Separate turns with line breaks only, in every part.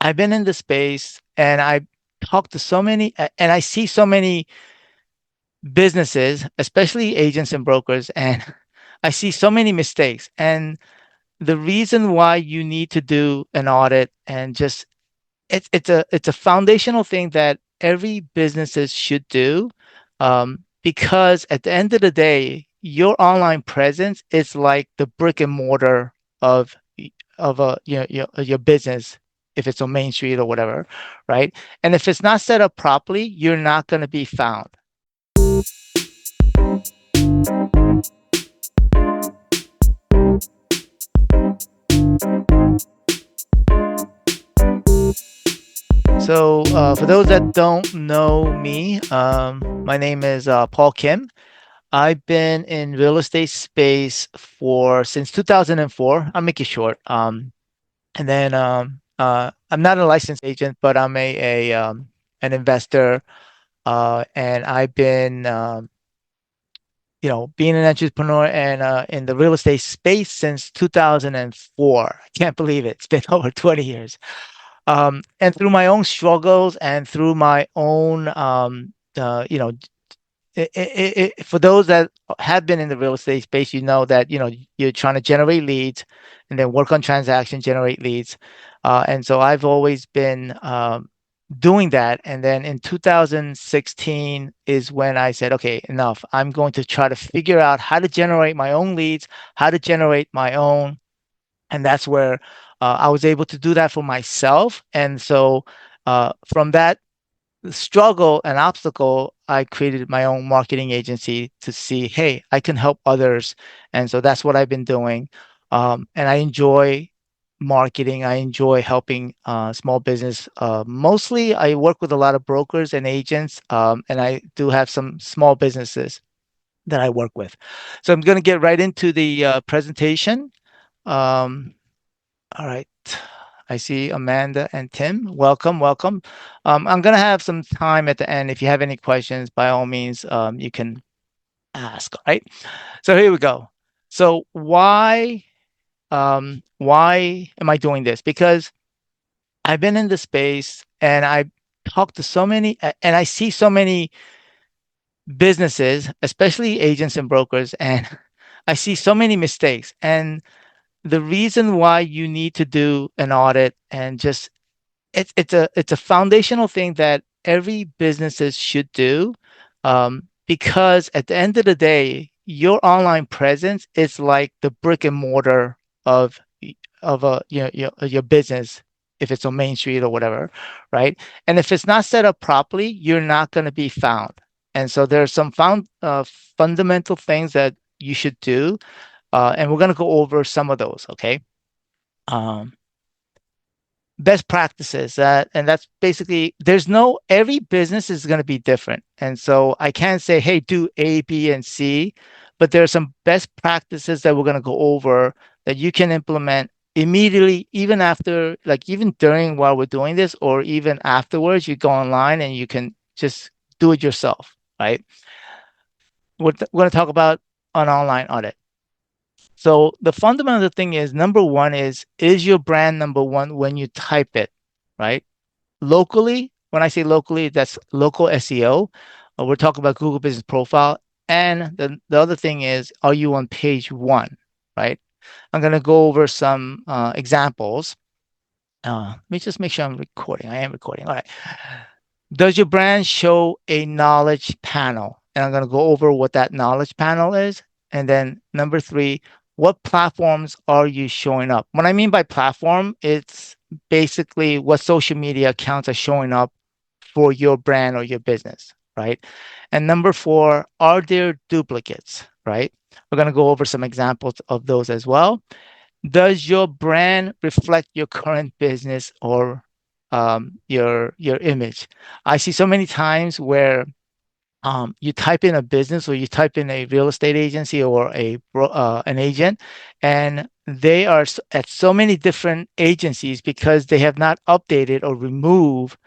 I've been in the space and I talk to so many, and I see so many businesses, especially agents and brokers, and I see so many mistakes. And the reason why you need to do an audit and just it's a foundational thing that every businesses should do, because at the end of the day, your online presence is like the brick and mortar of of a your business, if it's on Main Street or whatever, right? And if it's not set up properly, you're not going to be found. So, for those that don't know me, my name is Paul Kim. I've been in real estate space for since 2004. I'll make it short. And then I'm not a licensed agent, but I'm a an investor. And I've been being an entrepreneur and in the real estate space since 2004. I can't believe it. It's been over 20 years. And through my own struggles and through my own, for those that have been in the real estate space, you know that you're trying to generate leads and then work on transactions, generate leads, and so I've always been doing that. And then in 2016 is when I said, okay, enough. I'm going to try to figure out how to generate my own leads, how to generate my own, and that's where I was able to do that for myself. And so from that struggle and obstacle, I created my own marketing agency to see, hey, I can help others. And so that's what I've been doing. And I enjoy marketing. I enjoy helping small business. Mostly, I work with a lot of brokers and agents, and I do have some small businesses that I work with. So I'm going to get right into the presentation. Um, all right. I see Amanda and Tim. Welcome, welcome. I'm gonna have some time at the end. If you have any questions, by all means, you can ask. All right. So here we go. So why am I doing this? Because I've been in the space and I talk to so many, and I see so many businesses, especially agents and brokers, and I see so many mistakes. And the reason why you need to do an audit and just it's a foundational thing that every businesses should do, because at the end of the day, your online presence is like the brick and mortar of of a your business, if it's on Main Street or whatever, right? And if it's not set up properly, you're not going to be found. And so there are some fundamental things that you should do, and we're going to go over some of those. Okay. Um, Best practices, and that's basically, there's no every business is going to be different, and so I can't say, hey, do A, B, and C, but there are some best practices that we're going to go over that you can implement immediately, even after, like even during while we're doing this, or even afterwards. You go online and you can just do it yourself, right? We're going to talk about an online audit. So the fundamental thing is, number one is your brand number one when you type it, right? Locally, when I say locally, that's local SEO. We're talking about Google Business Profile. And the other thing is, are you on page one, right? I'm going to go over some examples. Let me just make sure I'm recording. I am recording. All right. Does your brand show a knowledge panel? And I'm going to go over what that knowledge panel is. And then number three, what platforms are you showing up? What I mean by platform, it's basically what social media accounts are showing up for your brand or your business, right? And number four, are there duplicates, right? We're going to go over some examples of those as well. Does your brand reflect your current business or your image? I see so many times where you type in a business or you type in a real estate agency or an agent, and they are at so many different agencies because they have not updated or removed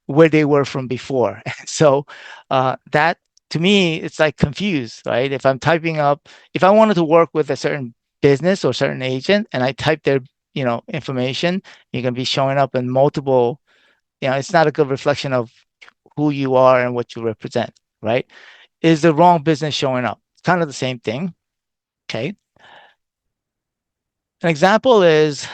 where they were from before. So that to me, it's like confused, right? If I'm typing up, if I wanted to work with a certain business or certain agent and I type their information. You're going to be showing up in multiple, it's not a good reflection of who you are and what you represent, right? Is the wrong business showing up? It's kind of the same thing. Okay. An example is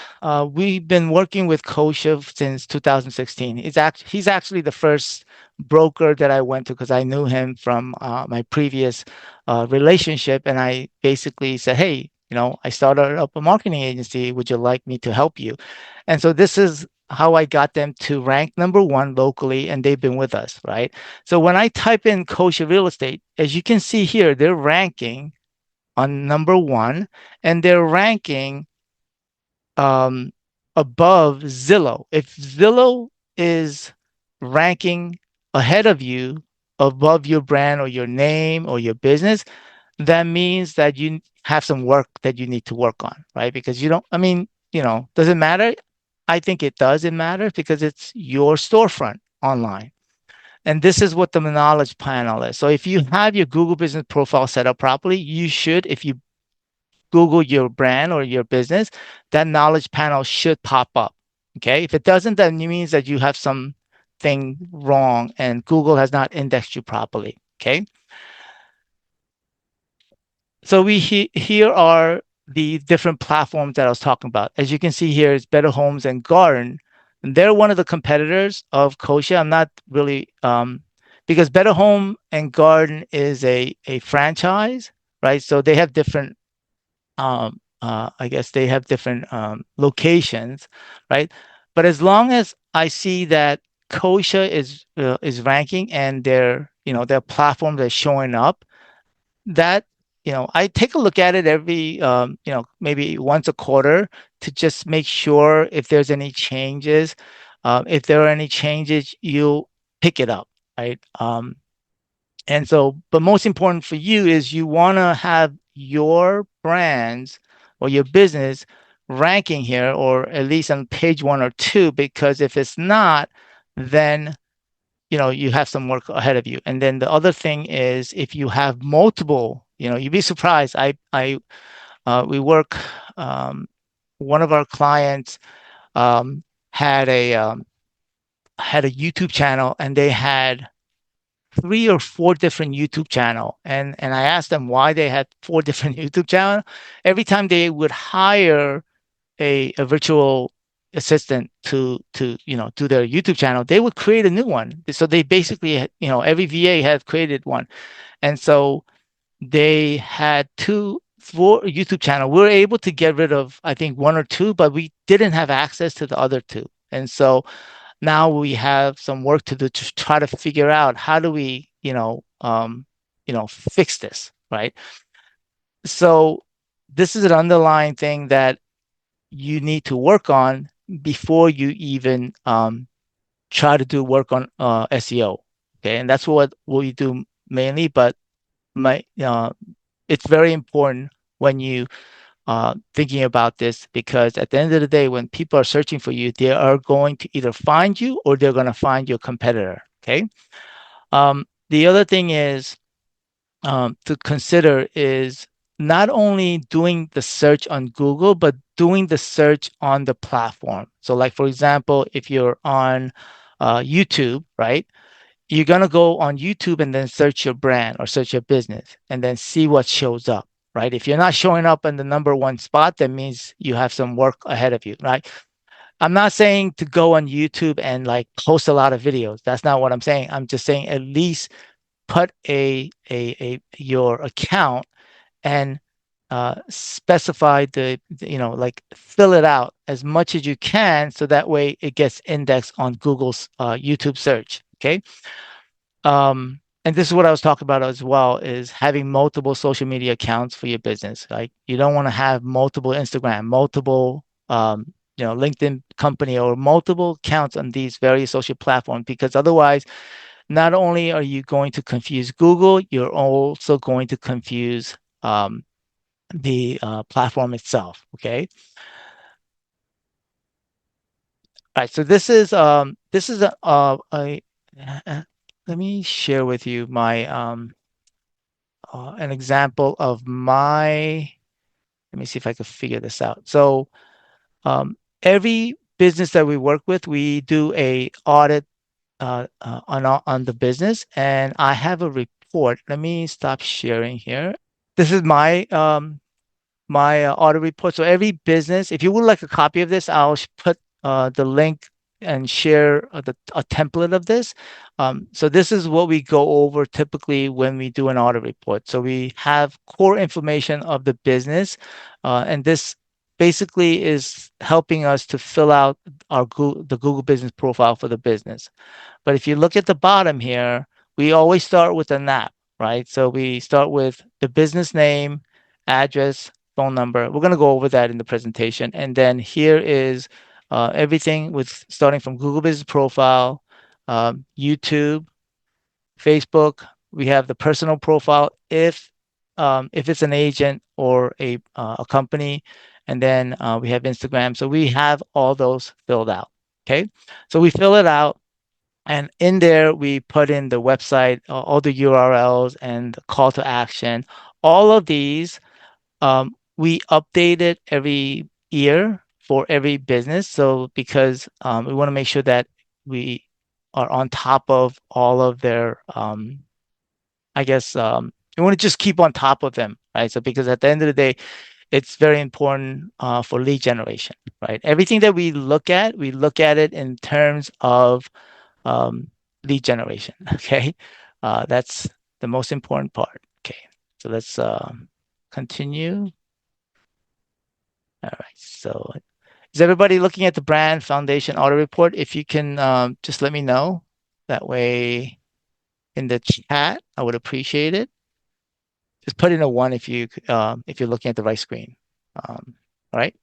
we've been working with Kosha since 2016. He's actually the first broker that I went to because I knew him from my previous relationship, and I basically said, "Hey, I started up a marketing agency. Would you like me to help you?" And so this is how I got them to rank number one locally, and they've been with us, right? So when I type in Kosha Real Estate, as you can see here, they're ranking on number one, and they're ranking um, above Zillow. If Zillow is ranking ahead of you, above your brand or your name or your business, that means that you have some work that you need to work on, right? Because you don't, I mean, does it matter? I think it does. It matters because it's your storefront online. And this is what the knowledge panel is. So if you have your Google business profile set up properly, you should, if you Google your brand or your business, that knowledge panel should pop up. Okay. If it doesn't, then it means that you have something wrong and Google has not indexed you properly. Okay. So here are the different platforms that I was talking about. As you can see here, it's Better Homes and Garden. And they're one of the competitors of Kosha. I'm not really because Better Home and Garden is a franchise, right? So they have different I guess they have different locations, right? But as long as I see that Kosha is ranking and their platforms are showing up, that I take a look at it every maybe once a quarter to just make sure if there's any changes. If there are any changes, you'll pick it up, right? And so, but most important for you is you want to have your brands or your business ranking here, or at least on page one or two, because if it's not, then you have some work ahead of you. And then the other thing is if you have multiple, you'd be surprised. We work, um, one of our clients um, had a YouTube channel, and they had three or four different YouTube channel, and I asked them why they had four different YouTube channel. Every time they would hire a virtual assistant to do their YouTube channel, they would create a new one. So they basically every VA had created one, and so they had four YouTube channel. We were able to get rid of I think one or two, but we didn't have access to the other two, and so now we have some work to do to try to figure out how do we, fix this, right? So this is an underlying thing that you need to work on before you even try to do work on SEO. Okay, and that's what we do mainly. But my it's very important when you thinking about this because at the end of the day, when people are searching for you, they are going to either find you or they're going to find your competitor. Okay. The other thing is to consider is not only doing the search on Google, but doing the search on the platform. So, like for example, if you're on YouTube, right? You're going to go on YouTube and then search your brand or search your business and then see what shows up, right? If you're not showing up in the number one spot, that means you have some work ahead of you, right? I'm not saying to go on YouTube and like post a lot of videos. That's not what I'm saying. I'm just saying at least put a your account and specify like fill it out as much as you can so that way it gets indexed on Google's YouTube search. Okay. And this is what I was talking about as well is having multiple social media accounts for your business. Like you don't want to have multiple Instagram, multiple LinkedIn company or multiple accounts on these various social platforms because otherwise not only are you going to confuse Google, you're also going to confuse the platform itself. Okay. All right. So this is a let me share with you my an example of my. Let me see if I can figure this out. So Every business that we work with, we do a audit on the business, and I have a report. Let me stop sharing here. This is my audit report. So every business, if you would like a copy of this, I'll put the link and share a template of this. So this is what we go over typically when we do an audit report. So we have core information of the business, and this basically is helping us to fill out the Google business profile for the business. But if you look at the bottom here, we always start with a NAP, right? So we start with the business name, address, phone number. We're going to go over that in the presentation. And then here is everything with starting from Google Business Profile, YouTube, Facebook. We have the personal profile if it's an agent or a company, and then we have Instagram. So we have all those filled out. Okay, so we fill it out, and in there, we put in the website, all the URLs and the call to action. All of these, we update it every year for every business. So because we want to make sure that we are on top of all of their, I guess, we want to just keep on top of them, right? So because at the end of the day, it's very important for lead generation, right? Everything that we look at it in terms of um, lead generation. Okay, that's the most important part. Okay, so let's continue. All right. So is everybody looking at the brand foundation audit report? If you can just let me know. That way in the chat, I would appreciate it. Just put in a one if you're looking at the right screen. All right.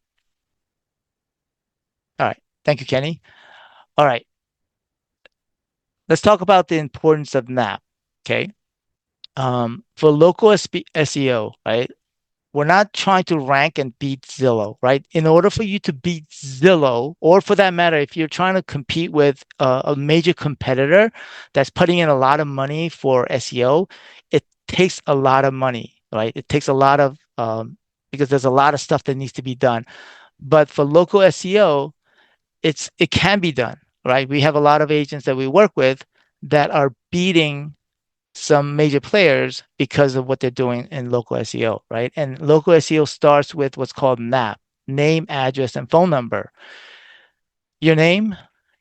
All right. Thank you, Kenny. All right. Let's talk about the importance of NAP. Okay. For local SEO, right? We're not trying to rank and beat Zillow, right? In order for you to beat Zillow, or for that matter, if you're trying to compete with a major competitor that's putting in a lot of money for SEO, it takes a lot of money, right? It takes a lot of because there's a lot of stuff that needs to be done. But for local SEO, it can be done, right? We have a lot of agents that we work with that are beating some major players because of what they're doing in local SEO, right? And local SEO starts with what's called NAP, name, address, and phone number. Your name,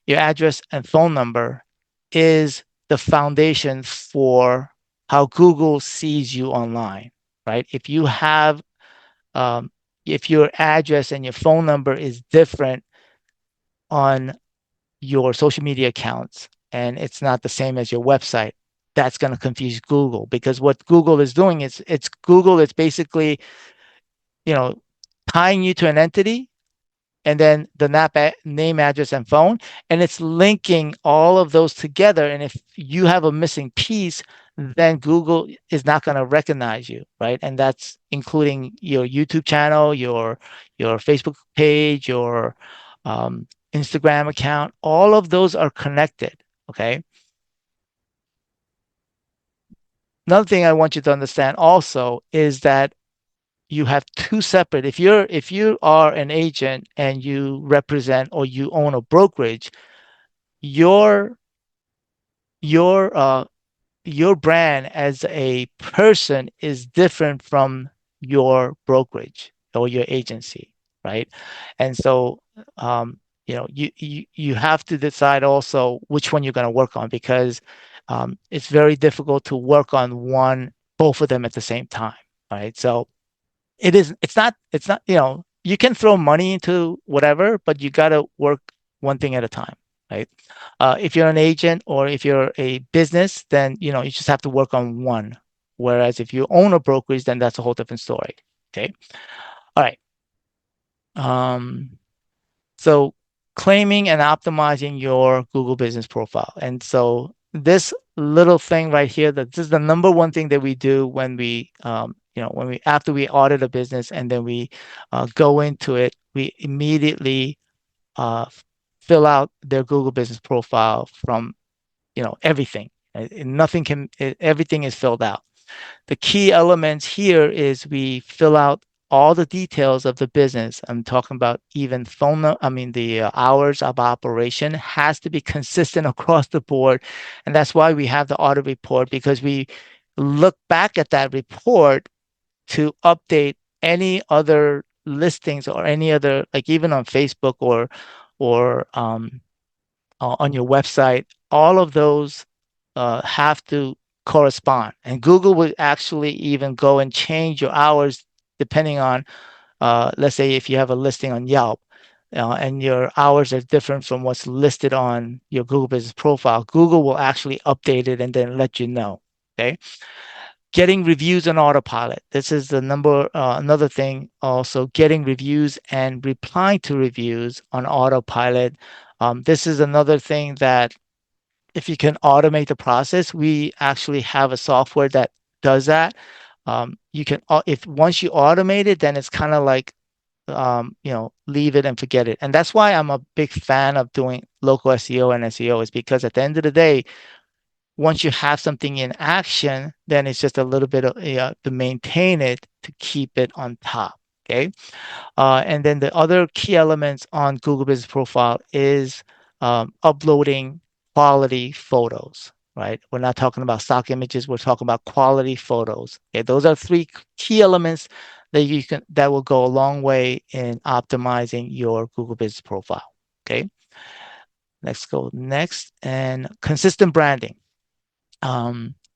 your address, and phone number is the foundation for how Google sees you online, right? Um, if your address and your phone number is different on your social media accounts and it's not the same as your website, that's going to confuse Google, because what Google is doing is it's basically, you know, tying you to an entity and then the name, address, and phone, and it's linking all of those together. And if you have a missing piece, then Google is not going to recognize you, right? And that's including your YouTube channel, your Facebook page, your Instagram account. All of those are connected. Okay. Another thing I want you to understand also is that you have two separate. If you are an agent and you represent or you own a brokerage, your your uh your brand as a person is different from your brokerage or your agency, right? And so you have to decide also which one you're going to work on, because it's very difficult to work on both of them at the same time, right? So it's not, you can throw money into whatever, but you got to work one thing at a time, right? If you're an agent or if you're a business, then you just have to work on one. Whereas if you own a brokerage, then that's a whole different story. Okay. All right. So claiming and optimizing your Google business profile. And so this little thing right here, that this is the number one thing that we do when after we audit a business and then we go into it, we immediately uh, fill out their Google business profile from, everything. Nothing everything is filled out. The key elements here is we fill out all the details of the business. I'm talking about even I mean, the hours of operation has to be consistent across the board. And that's why we have the audit report, because we look back at that report to update any other listings or any other, like even on Facebook or on your website. All of those have to correspond. And Google will actually even go and change your hours depending on, let's say, if you have a listing on Yelp. And your hours are different from what's listed on your Google Business Profile, Google will actually update it and then let you know. Okay. Getting reviews on autopilot. This is another thing. Also, getting reviews and replying to reviews on autopilot. This is another thing that if you can automate the process, we actually have a software that does that. You can, if once you automate it, then it's kind of like, leave it and forget it. And that's why I'm a big fan of doing local SEO and SEO, is because at the end of the day, once you have something in action, then it's just a little bit of to maintain it, to keep it on top. Okay. And then the other key elements on Google Business Profile is uploading quality photos, right? We're not talking about stock images. We're talking about quality photos. Okay. Those are three key elements that will go a long way in optimizing your Google Business Profile. Okay. Let's go next. And consistent branding.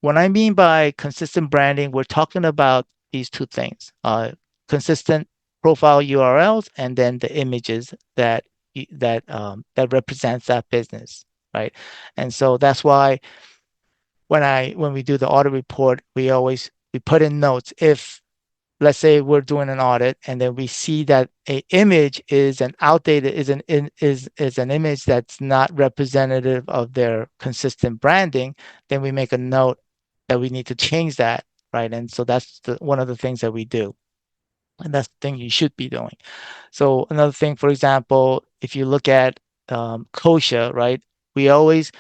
What I mean by consistent branding, we're talking about these two things, consistent profile URLs and then the images that represents that business, right? And so that's why when we do the audit report, we put in notes. If, let's say, we're doing an audit and then we see that a image is an outdated is an image that's not representative of their consistent branding, then we make a note that we need to change that, right? And so that's one of the things that we do, and that's the thing you should be doing. So another thing, for example, if you look at kosher, right? We always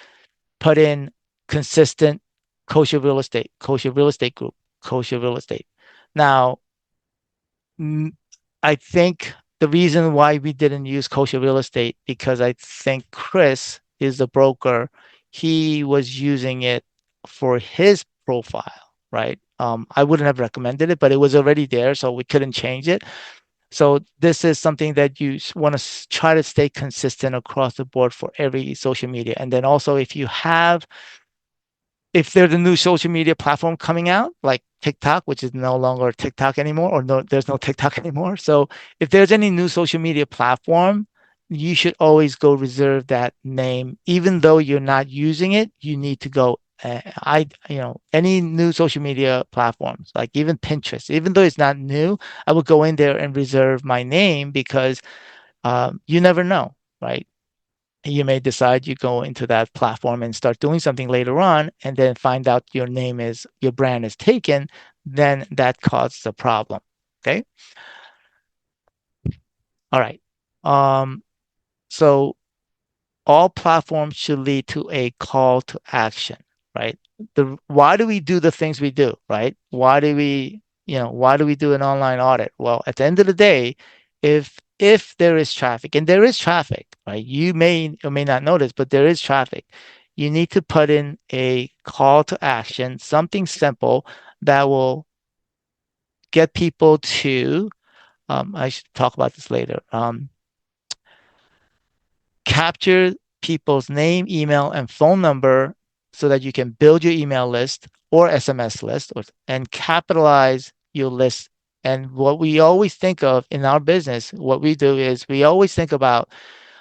put in consistent kosher real estate group, kosher real estate. Now, Mm, I think the reason why we didn't use kosher real estate, because I think Chris is the broker. He was using it for his profile, right? I wouldn't have recommended it, but it was already there, so we couldn't change it. So this is something that you want to try to stay consistent across the board for every social media. And then also, if there's a new social media platform coming out, like TikTok, which is no longer TikTok anymore, or no, there's no TikTok anymore. So if there's any new social media platform, you should always go reserve that name. Even though you're not using it, you need to go. Any new social media platforms, like even Pinterest, even though it's not new, I would go in there and reserve my name, because you never know, right? You may decide you go into that platform and start doing something later on, and then find out your brand is taken, then that causes a problem. Okay. All right. Um, so all platforms should lead to a call to action, right? Why do we do the things we do, right? Why do we do an online audit? Well, at the end of the day, if there is traffic, and there is traffic, right? You may or may not notice, but there is traffic. You need to put in a call to action, something simple that will get people to, I should talk about this later. Capture people's name, email, and phone number so that you can build your email list or SMS list, and capitalize your list. And what we always think of in our business, what we do is we always think about,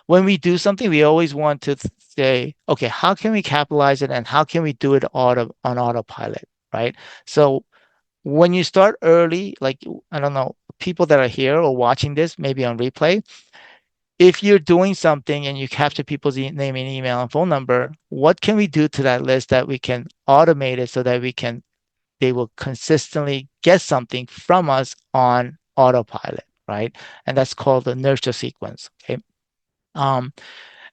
when we do something, we always want to say, okay, how can we capitalize it and how can we do it on autopilot, right? So when you start early, like, I don't know, people that are here or watching this, maybe on replay, if you're doing something and you capture people's name and email and phone number, what can we do to that list that we can automate it so that they will consistently get something from us on autopilot, right? And that's called the nurture sequence. Okay. Um,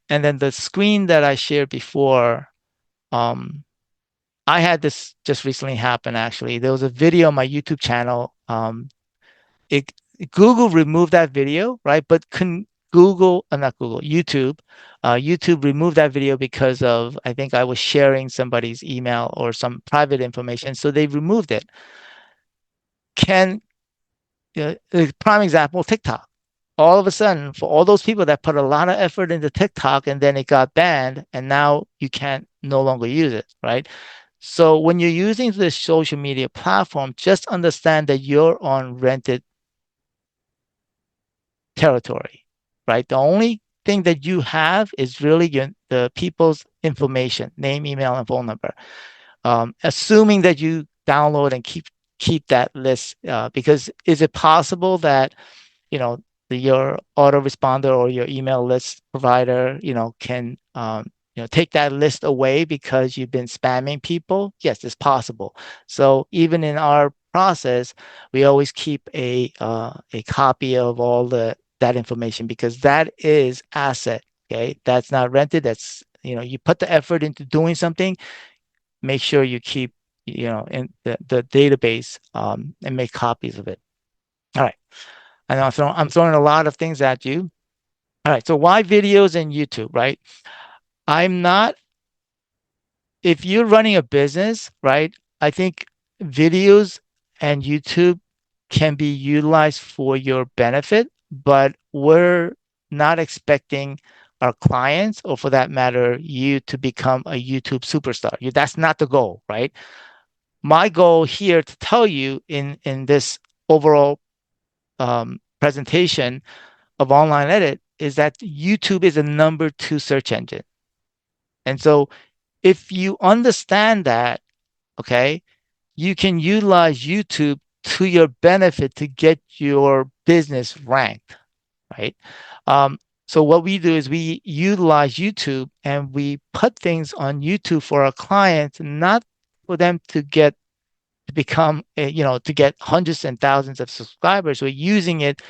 and then the screen that I shared before, um, I had this just recently happen actually. There was a video on my YouTube channel. Google removed that video, right? But can not Google, YouTube removed that video because of, I think I was sharing somebody's email or some private information. So they removed it. Can, a prime example, TikTok. All of a sudden, for all those people that put a lot of effort into TikTok and then it got banned, and now you can't no longer use it, right? So when you're using this social media platform, just understand that you're on rented territory, right? The only thing that you have is really the people's information, name, email, and phone number. Assuming that you download and keep that list, because is it possible that you know your autoresponder or your email list provider, can take that list away because you've been spamming people? Yes, it's possible. So even in our process, we always keep a copy of all the that information because that is asset. Okay, that's not rented. That's you put the effort into doing something. Make sure you keep in the database and make copies of it. All right. I know I'm throwing a lot of things at you. All right. So why videos and YouTube, right? I'm not, if you're running a business, right? I think videos and YouTube can be utilized for your benefit, but we're not expecting our clients, or for that matter, you to become a YouTube superstar. That's not the goal, right? My goal here to tell you in this overall presentation of online edit is that YouTube is a number two search engine. And so if you understand that, okay, you can utilize YouTube to your benefit to get your business ranked, right? Um, so what we do is we utilize YouTube and we put things on YouTube for our clients, not for them to become, to get hundreds and thousands of subscribers. We're using it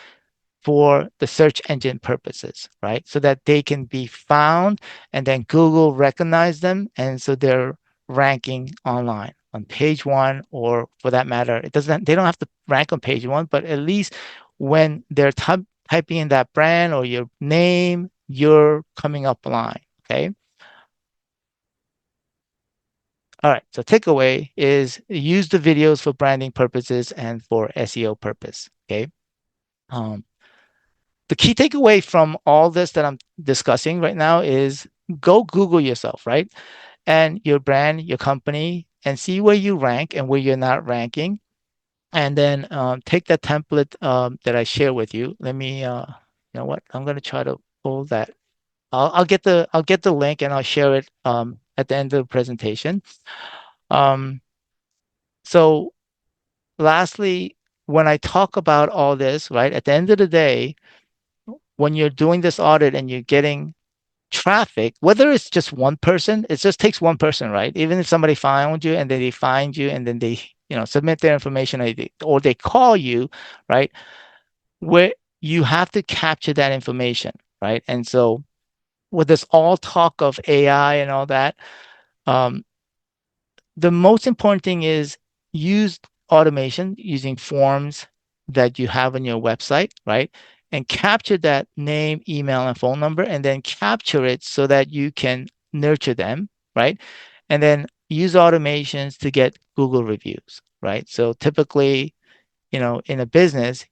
for the search engine purposes, right? So that they can be found and then Google recognize them. And so they're ranking online on page one, or for that matter, they don't have to rank on page one, but at least when they're typing in that brand or your name, you're coming up line. Okay. All right. So takeaway is use the videos for branding purposes and for SEO purpose. Okay. Um, the key takeaway from all this that I'm discussing right now is go Google yourself, right? And your brand, your company, and see where you rank and where you're not ranking. And then take that template that I share with you. Let me, you know what? I'm going to try to pull that. I'll get the link and I'll share it at the end of the presentation. Um, so lastly, when I talk about all this, right, at the end of the day, when you're doing this audit and you're getting traffic, whether it's just one person, it just takes one person, right? Even if somebody found you and then they find you and then they, submit their information, or they call you, right? Where you have to capture that information, right? And so with this all talk of AI and all that, um, the most important thing is use automation using forms that you have on your website, right? And capture that name, email, and phone number, and then capture it so that you can nurture them, right? And then use automations to get Google reviews, right? So typically, in a business,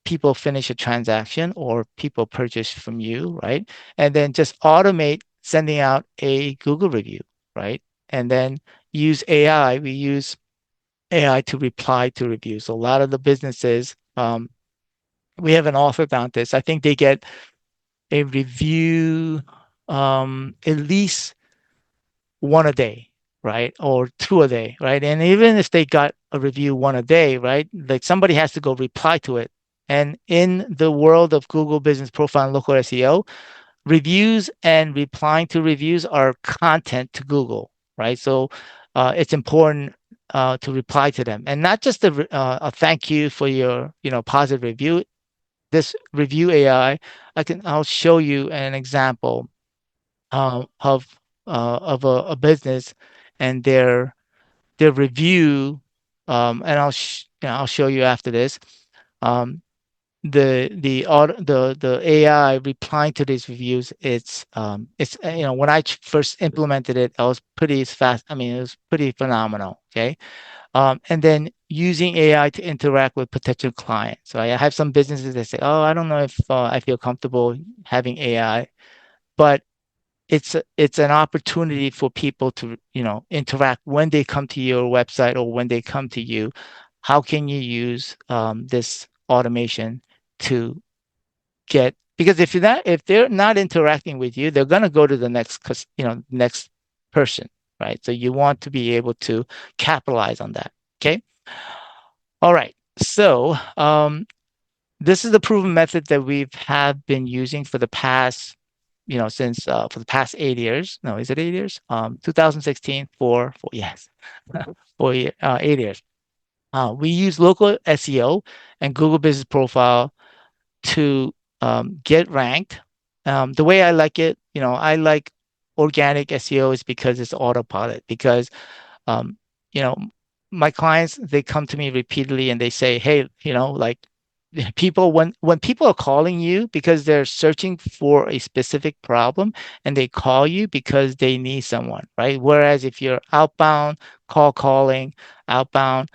people finish a transaction or people purchase from you, right? And then just automate sending out a Google review, right? And then use AI. We use AI to reply to reviews. So a lot of the businesses, we have an author down this. I think they get a review at least one a day, right? Or two a day, right? And even if they got a review one a day, right? Like somebody has to go reply to it. And in the world of Google Business Profile and local SEO, reviews and replying to reviews are content to Google, right? So it's important to reply to them, and not just a thank you for your positive review. This review AI, I'll show you an example of a business and their review, and I'll show you after this. Um, the AI replying to these reviews, it's when I first implemented it, I was pretty fast. I mean, it was pretty phenomenal. Okay. And then using AI to interact with potential clients. So I have some businesses that say, "Oh, I don't know if I feel comfortable having AI," but it's an opportunity for people to, interact when they come to your website or when they come to you. How can you use this automation to get, because if they're not interacting with you, they're going to go to the next person, right? So you want to be able to capitalize on that. Okay. All right. So this is the proven method that we've have been using for the past, since for the past 8 years. No, is it 8 years? 2016 for yes, for 8 years. We use local SEO and Google Business Profile to get ranked. The way I like it, I like organic SEO is because it's autopilot. Because um, you know, my clients, they come to me repeatedly and they say, "Hey, like people when people are calling you because they're searching for a specific problem and they call you because they need someone, right? Whereas if you're outbound, calling, outbound,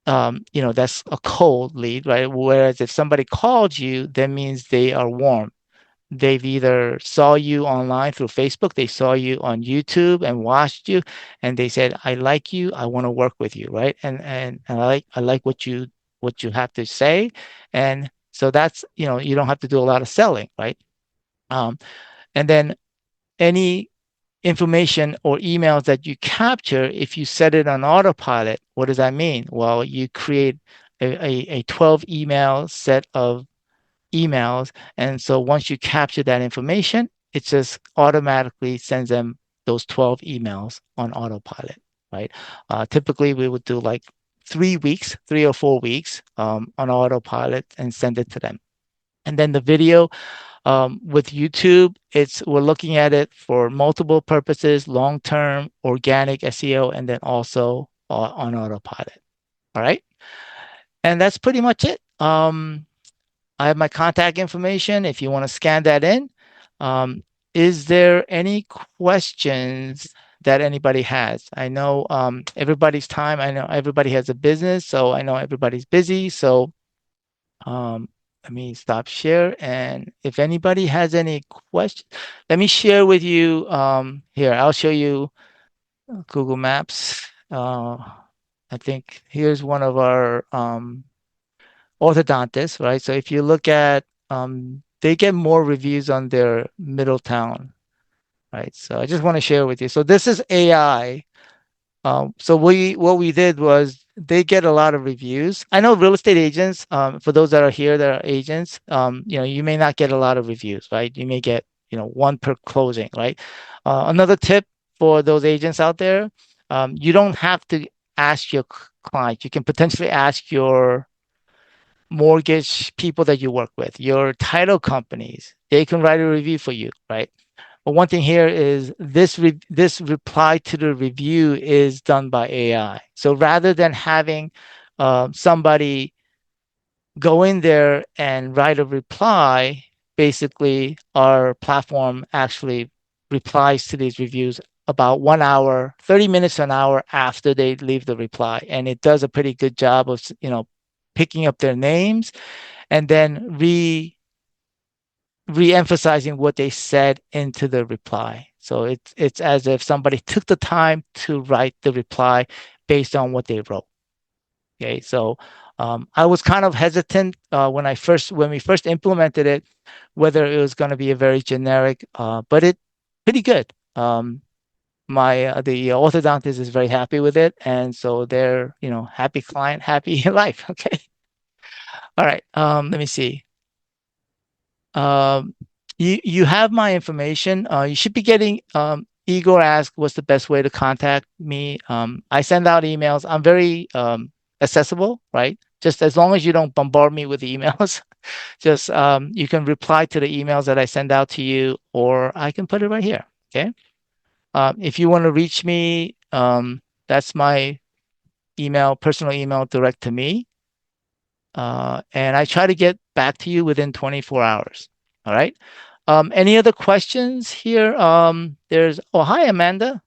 that's a cold lead, right? Whereas if somebody called you, that means they are warm. They've either saw you online through Facebook, they saw you on YouTube and watched you, and they said, "I like you, I want to work with you," right? And I like what you have to say, and so that's, you don't have to do a lot of selling, right? Um, and then any information or emails that you capture, if you set it on autopilot, what does that mean? Well, you create a 12 email set of emails. And so once you capture that information, it just automatically sends them those 12 emails on autopilot, right? Typically, we would do like 3 weeks, 3 or 4 weeks on autopilot and send it to them. And then the video with YouTube, we're looking at it for multiple purposes, long-term, organic SEO, and then also on autopilot. All right. And that's pretty much it. I have my contact information if you want to scan that in. Um, is there any questions that anybody has? I know everybody's time. I know everybody has a business, so I know everybody's busy. So let me stop share. And if anybody has any questions, let me share with you here. I'll show you Google Maps. I think here's one of our orthodontists, right? So if you look at, they get more reviews on their Middletown, right? So I just want to share with you. So this is AI. So what we did was they get a lot of reviews. I know real estate agents, for those that are here that are agents, you may not get a lot of reviews, right? You may get, one per closing, right? Another tip for those agents out there, you don't have to ask your client. You can potentially ask your mortgage people that you work with, your title companies. They can write a review for you, right? But one thing here is this reply to the review is done by AI. So rather than having somebody go in there and write a reply, basically our platform actually replies to these reviews about 1 hour, 30 minutes to an hour after they leave the reply. And it does a pretty good job of, picking up their names and then re-emphasizing what they said into the reply. So it's as if somebody took the time to write the reply based on what they wrote. Okay, so I was kind of hesitant when we first implemented it, whether it was going to be a very generic, but it pretty good. My the orthodontist is very happy with it, and so they're, happy client, happy life. Okay, all right. Let me see. Um, you have my information. You should be getting Igor asked what's the best way to contact me. I send out emails. I'm very accessible, right? Just as long as you don't bombard me with emails, just you can reply to the emails that I send out to you, or I can put it right here. Okay. If you want to reach me, that's my personal email direct to me. and I try to get back to you within 24 hours. All right. Any other questions here? Oh, hi, Amanda.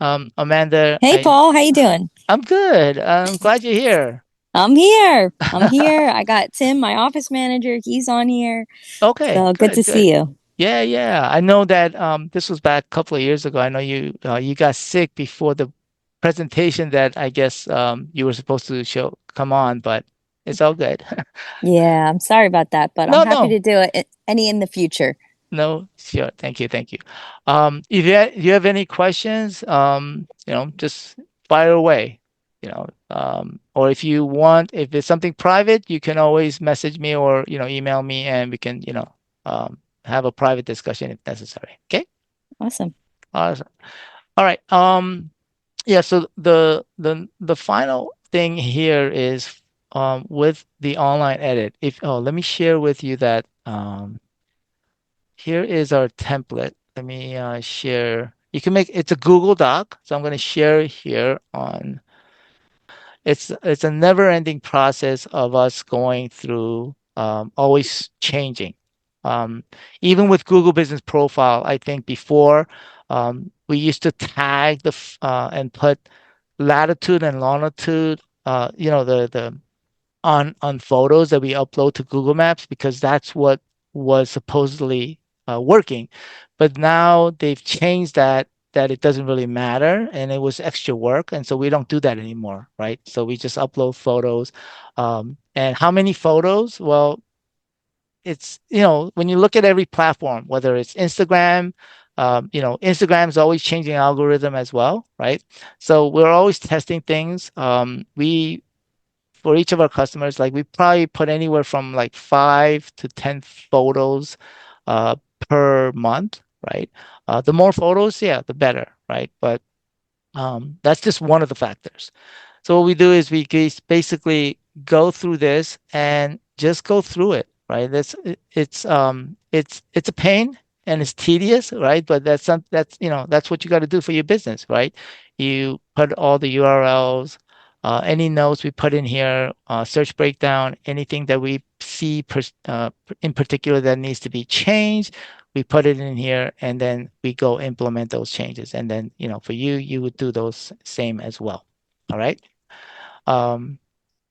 Amanda,
Hey Paul, how you doing?
I'm good. I'm glad you're here.
I'm here. I'm here. I got Tim, my office manager. He's on here.
Okay,
So good to
good, good.
see you.
Yeah, yeah. I know that this was back a couple of years ago. I know you got sick before the presentation that I guess you were supposed to show come on, but it's all good.
Yeah, I'm sorry about that, but I'm
No,
happy to
no.
do it any in the future.
No, sure. Thank you. Thank you. If you have any questions, just fire away, or if you want, if it's something private, you can always message me or, email me and we can, have a private discussion if necessary. Okay.
Awesome.
Awesome. All right. Yeah. So the final thing here is, with the online edit. Let me share with you that, here is our template. Let me share. You can make it's a Google Doc, so I'm going to share here on. It's a never-ending process of us going through, always changing. Um, Even with Google Business Profile, I think before, we used to tag and put latitude and longitude. The on photos that we upload to Google Maps because that's what was supposedly working. But now they've changed that it doesn't really matter and it was extra work. And so we don't do that anymore, right? So we just upload photos. And how many photos? Well, when you look at every platform, whether it's Instagram, Instagram is always changing algorithm as well, right? So we're always testing things. We For each of our customers, like we probably put anywhere from like 5 to 10 photos uh, per month, right? The more photos, yeah, the better, right? But that's just one of the factors. So what we do is basically go through this and just go through it, right? It's a pain and it's tedious, right? But that's what you got to do for your business, right? You put all the URLs, any notes we put in here, search breakdown, anything that we see in particular that needs to be changed, we put it in here and then we go implement those changes. And then, for you, you would do those same as well. All right. Um,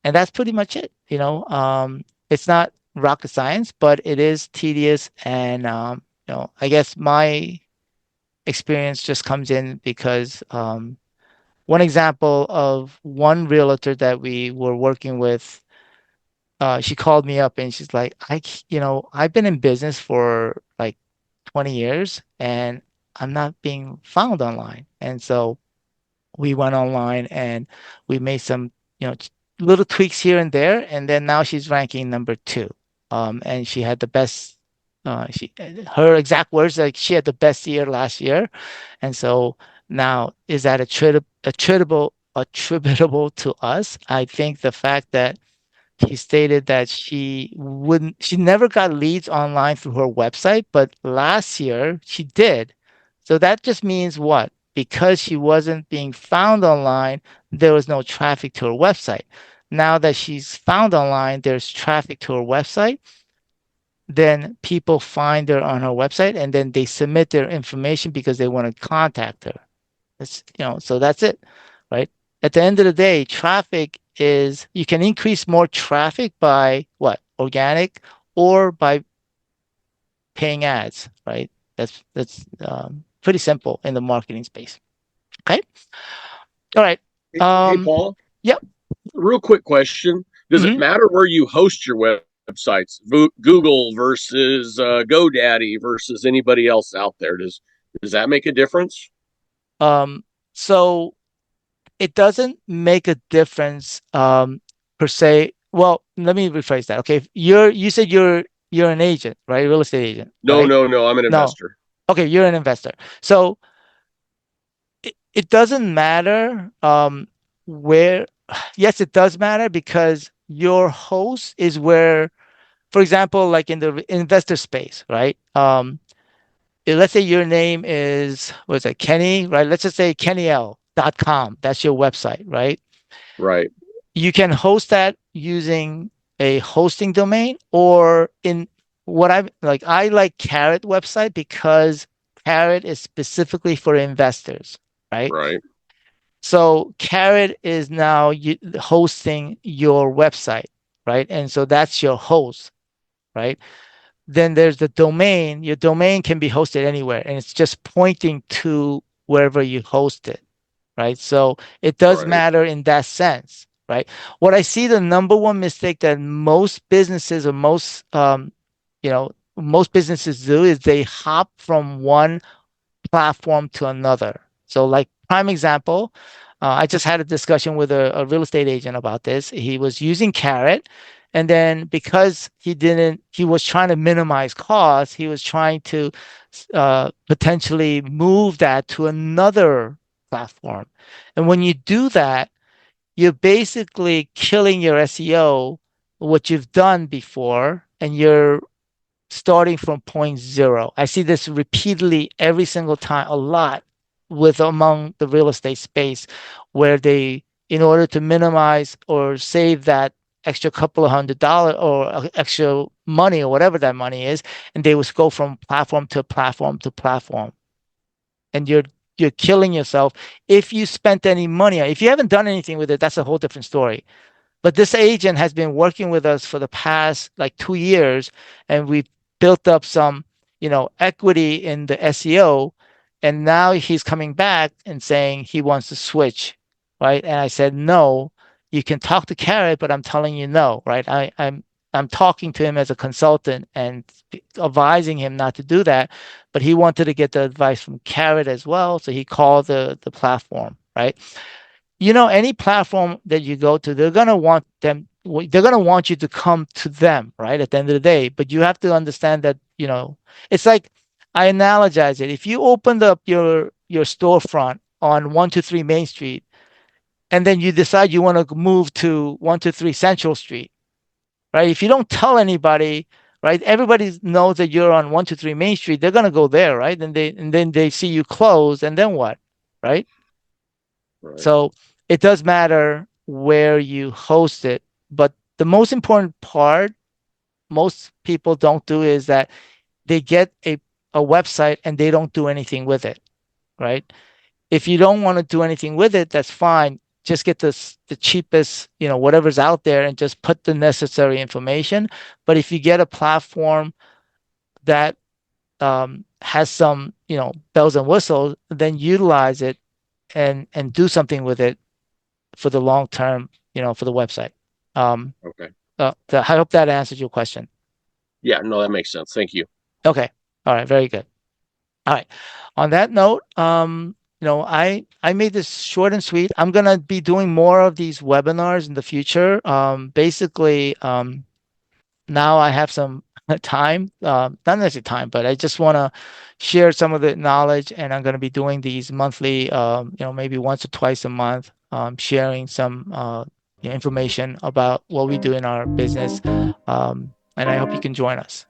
and that's pretty much it. It's not rocket science, but it is tedious. And, I guess my experience just comes in because, one example of one realtor that we were working with, she called me up and she's like, I've been in business for like 20 years and I'm not being found online. And so we went online and we made some, little tweaks here and there. And then now she's ranking number two. And she had the best, her exact words, like she had the best year last year. And so now is that attributable to us? I think the fact that she stated that she never got leads online through her website, but last year she did. So that just means what? Because she wasn't being found online, there was no traffic to her website. Now that she's found online, there's traffic to her website. Then people find her on her website and then they submit their information because they want to contact her. So that's it, right? At the end of the day, you can increase more traffic by what? Organic or by paying ads, right? That's pretty simple in the marketing space. Okay. All right.
Hey,
Um,
Paul,
yep.
real quick question. Does it
hmm
matter where you host your websites? Google versus GoDaddy versus anybody else out there? Does that make a difference?
so it doesn't make a difference, per se. Well, let me rephrase that. Okay. You said you're an agent, right? Real estate agent,
No,
right?
no, no. I'm an
No.
investor.
Okay, you're an investor. So it doesn't matter, where, yes, it does matter because your host is where, for example, like in the investor space, right? Let's say your name is, what's it, Kenny, right? Let's just say KennyL.com. That's your website, right?
Right.
you can host that using a hosting domain or in what I like Carrot website because Carrot is specifically for investors, right?
Right.
So Carrot is now hosting your website, right? And so that's your host, right? Then there's the domain. Your domain can be hosted anywhere, and it's just pointing to wherever you host it, right? So it does
Right.
matter in that sense, right? What I see the number one mistake that most businesses or most businesses do is they hop from one platform to another. So, like prime example, I just had a discussion with a real estate agent about this. He was using Carrot, and then because he was trying to minimize costs. He was trying to potentially move that to another platform. And when you do that, you're basically killing your SEO, what you've done before, and you're starting from point zero. I see this repeatedly every single time, a lot with among the real estate space, where they, in order to minimize or save that extra couple of $100 or extra money or whatever that money is, and they would go from platform to platform to platform. And you're killing yourself if you spent any money. If you haven't done anything with it, that's a whole different story. But this agent has been working with us for the past like 2 years, and we've built up some, equity in the SEO. And now he's coming back and saying he wants to switch, right? And I said, no, you can talk to Carrot, but I'm telling you no, right? I'm talking to him as a consultant and advising him not to do that, but he wanted to get the advice from Carrot as well, so he called the platform, right? Any platform that you go to, they're gonna want you to come to them, right? At the end of the day. But you have to understand that, it's like I analogize it. If you opened up your storefront on 123 Main Street, and then you decide you want to move to 123 Central Street, right? If you don't tell anybody, right, everybody knows that you're on 123 Main Street, they're gonna go there, right? And then they see you close, and then what? Right?
Right.
So it does matter where you host it, but the most important part most people don't do is that they get a website and they don't do anything with it, right? If you don't want to do anything with it, that's fine. Just get the cheapest, whatever's out there and just put the necessary information. But if you get a platform that has some, bells and whistles, then utilize it and do something with it for the long term, for the website. Um,
Okay.
I hope that answers your question.
Yeah, no, that makes sense. Thank you.
Okay. All right. Very good. All right. On that note, I made this short and sweet. I'm gonna be doing more of these webinars in the future. Basically, now I have some time, not necessarily time, but I just want to share some of the knowledge, and I'm going to be doing these monthly, maybe once or twice a month, sharing some information about what we do in our business. And I hope you can join us.